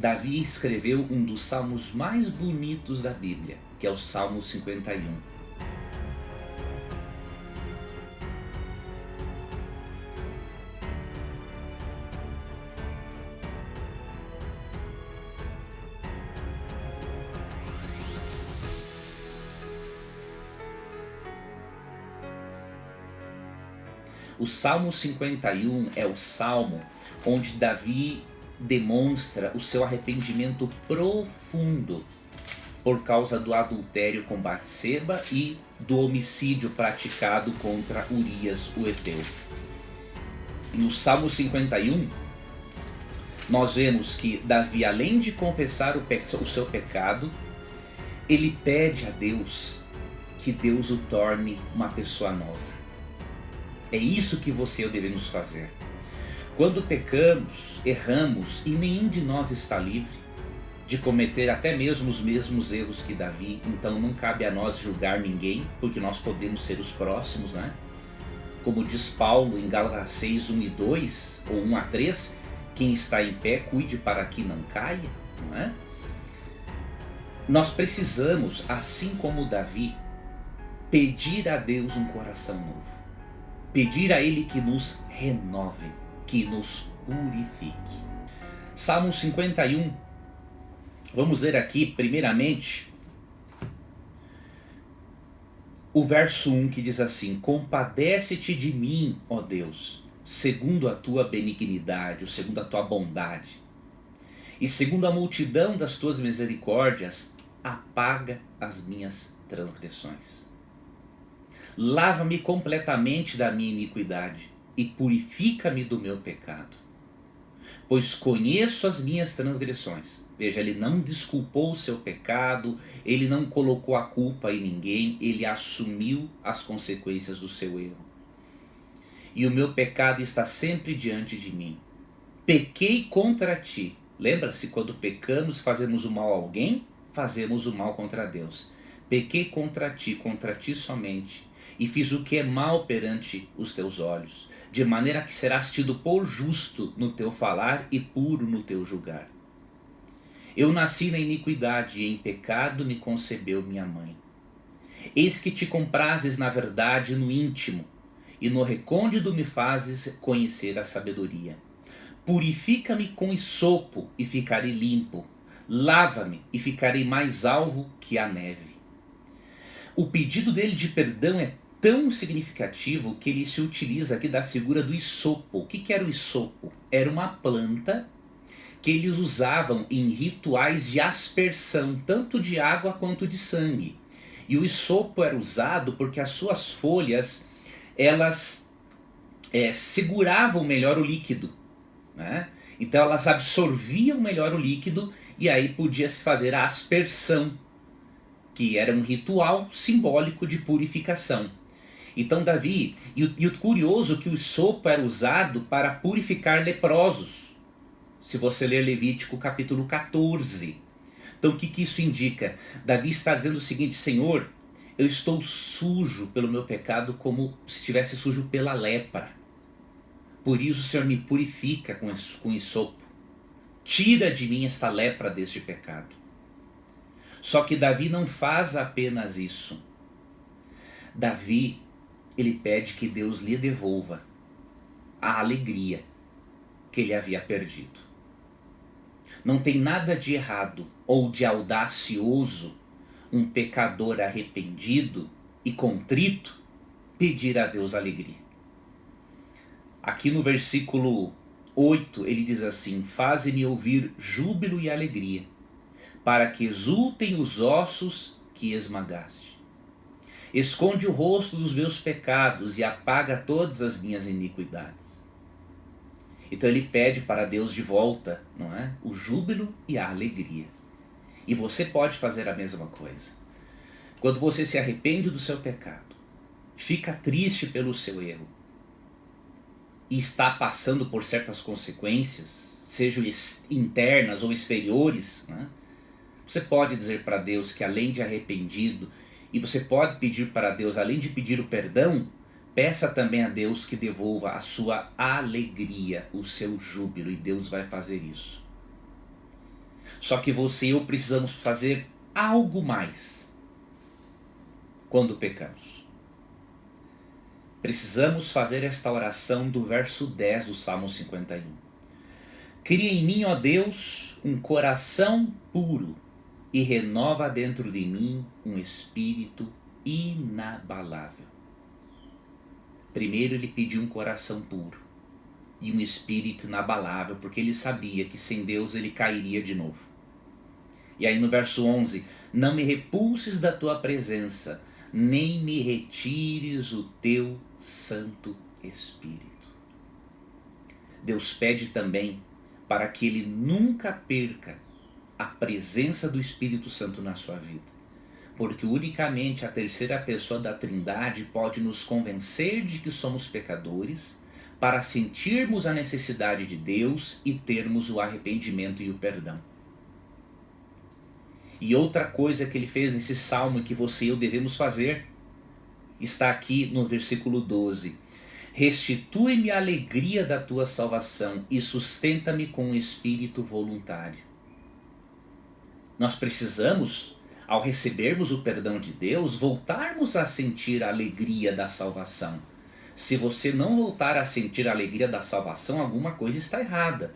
Davi escreveu um dos salmos mais bonitos da Bíblia, que é o Salmo 51. O Salmo 51 é o salmo onde Davi demonstra o seu arrependimento profundo por causa do adultério com Batseba e do homicídio praticado contra Urias o Heteu. No Salmo 51, nós vemos que Davi, além de confessar o seu pecado, ele pede a Deus que Deus o torne uma pessoa nova. É isso que você e eu devemos fazer. Quando pecamos, erramos e nenhum de nós está livre de cometer até mesmo os mesmos erros que Davi, então não cabe a nós julgar ninguém, porque nós podemos ser os próximos, né? Como diz Paulo em Gálatas 6, 1 e 2, ou 1 a 3, quem está em pé, cuide para que não caia, não é? Nós precisamos, assim como Davi, pedir a Deus um coração novo. Pedir a Ele que nos renove, que nos purifique. Salmo 51, vamos ler aqui primeiramente o verso 1 que diz assim: compadece-te de mim, ó Deus, segundo a tua benignidade, ou segundo a tua bondade, e segundo a multidão das tuas misericórdias, apaga as minhas transgressões. Lava-me completamente da minha iniquidade e purifica-me do meu pecado. Pois conheço as minhas transgressões. Veja, ele não desculpou o seu pecado, ele não colocou a culpa em ninguém, ele assumiu as consequências do seu erro. E o meu pecado está sempre diante de mim. Pequei contra ti. Lembra-se, quando pecamos, fazemos o mal a alguém, fazemos o mal contra Deus. Pequei contra ti somente, e fiz o que é mal perante os teus olhos, de maneira que serás tido por justo no teu falar e puro no teu julgar. Eu nasci na iniquidade, e em pecado me concebeu minha mãe. Eis que te comprases na verdade no íntimo, e no recôndito me fazes conhecer a sabedoria. Purifica-me com hisopo, e ficarei limpo. Lava-me, e ficarei mais alvo que a neve. O pedido dele de perdão é tão significativo que ele se utiliza aqui da figura do hisopo. O que era o hisopo? Era uma planta que eles usavam em rituais de aspersão, tanto de água quanto de sangue. E o hisopo era usado porque as suas folhas, elas seguravam melhor o líquido, né? Então elas absorviam melhor o líquido e aí podia se fazer a aspersão, que era um ritual simbólico de purificação. Então Davi, e o curioso que o hisopo era usado para purificar leprosos, se você ler Levítico capítulo 14. Então o que isso indica? Davi está dizendo o seguinte: Senhor, eu estou sujo pelo meu pecado como se estivesse sujo pela lepra. Por isso o Senhor me purifica com hisopo. Tira de mim esta lepra deste pecado. Só que Davi não faz apenas isso. Davi, ele pede que Deus lhe devolva a alegria que ele havia perdido. Não tem nada de errado ou de audacioso um pecador arrependido e contrito pedir a Deus alegria. Aqui no versículo 8 ele diz assim: faze-me ouvir júbilo e alegria, para que exultem os ossos que esmagaste. Esconde o rosto dos meus pecados e apaga todas as minhas iniquidades. Então ele pede para Deus de volta, não é? O júbilo e a alegria. E você pode fazer a mesma coisa. Quando você se arrepende do seu pecado, fica triste pelo seu erro e está passando por certas consequências, sejam internas ou exteriores, né? Você pode dizer para Deus que além de arrependido, e você pode pedir para Deus, além de pedir o perdão, peça também a Deus que devolva a sua alegria, o seu júbilo, e Deus vai fazer isso. Só que você e eu precisamos fazer algo mais quando pecamos. Precisamos fazer esta oração do verso 10 do Salmo 51. Cria em mim, ó Deus, um coração puro e renova dentro de mim um espírito inabalável. Primeiro ele pediu um coração puro e um espírito inabalável, porque ele sabia que sem Deus ele cairia de novo. E aí no verso 11, não me repulses da tua presença, nem me retires o teu Santo Espírito. Deus pede também para que ele nunca perca a presença do Espírito Santo na sua vida. Porque unicamente a terceira pessoa da Trindade pode nos convencer de que somos pecadores, para sentirmos a necessidade de Deus e termos o arrependimento e o perdão. E outra coisa que ele fez nesse salmo e que você e eu devemos fazer, está aqui no versículo 12. Restitui-me a alegria da tua salvação e sustenta-me com um espírito voluntário. Nós precisamos, ao recebermos o perdão de Deus, voltarmos a sentir a alegria da salvação. Se você não voltar a sentir a alegria da salvação, alguma coisa está errada.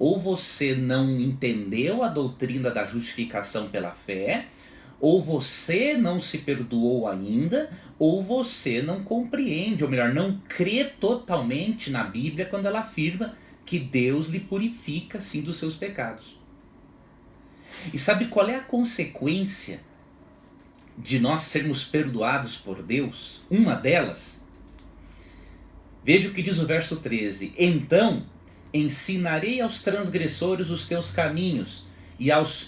Ou você não entendeu a doutrina da justificação pela fé, ou você não se perdoou ainda, ou você não compreende, ou melhor, não crê totalmente na Bíblia quando ela afirma que Deus lhe purifica sim dos seus pecados. E sabe qual é a consequência de nós sermos perdoados por Deus? Uma delas, veja o que diz o verso 13. Então ensinarei aos transgressores os teus caminhos, e os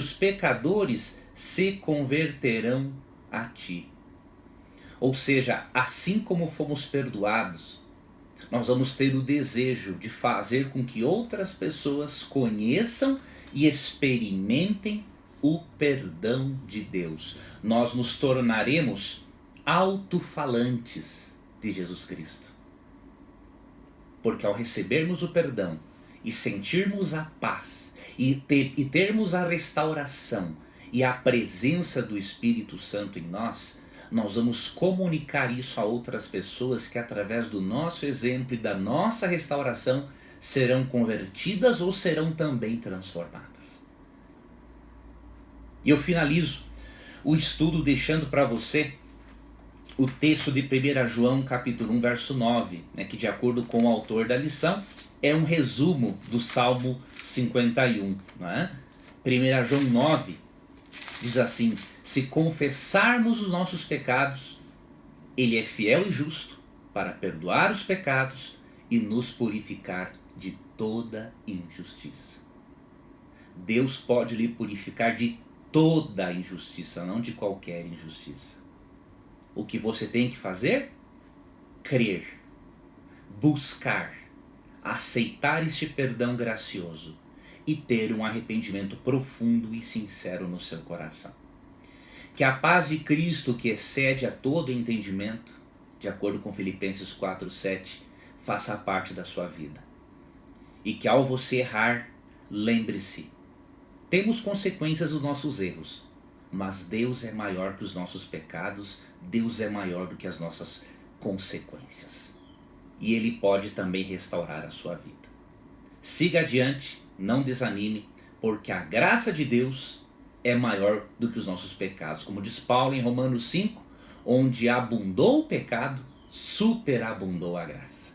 pecadores se converterão a ti. Ou seja, assim como fomos perdoados, nós vamos ter o desejo de fazer com que outras pessoas conheçam e experimentem o perdão de Deus. Nós nos tornaremos alto-falantes de Jesus Cristo. Porque ao recebermos o perdão e sentirmos a paz e termos a restauração e a presença do Espírito Santo em nós, nós vamos comunicar isso a outras pessoas que através do nosso exemplo e da nossa restauração serão convertidas ou serão também transformadas. E eu finalizo o estudo deixando para você o texto de 1 João capítulo 1, verso 9, que de acordo com o autor da lição, é um resumo do Salmo 51. Não é? 1 João 9 diz assim: se confessarmos os nossos pecados, Ele é fiel e justo para perdoar os pecados e nos purificar de toda injustiça. Deus pode lhe purificar de toda injustiça, não de qualquer injustiça. O que você tem que fazer? Crer, buscar, aceitar este perdão gracioso e ter um arrependimento profundo e sincero no seu coração. Que a paz de Cristo, que excede a todo entendimento, de acordo com Filipenses 4:7, faça parte da sua vida. E que ao você errar, lembre-se, temos consequências dos nossos erros, mas Deus é maior que os nossos pecados, Deus é maior do que as nossas consequências. E Ele pode também restaurar a sua vida. Siga adiante, não desanime, porque a graça de Deus é maior do que os nossos pecados. Como diz Paulo em Romanos 5, onde abundou o pecado, superabundou a graça.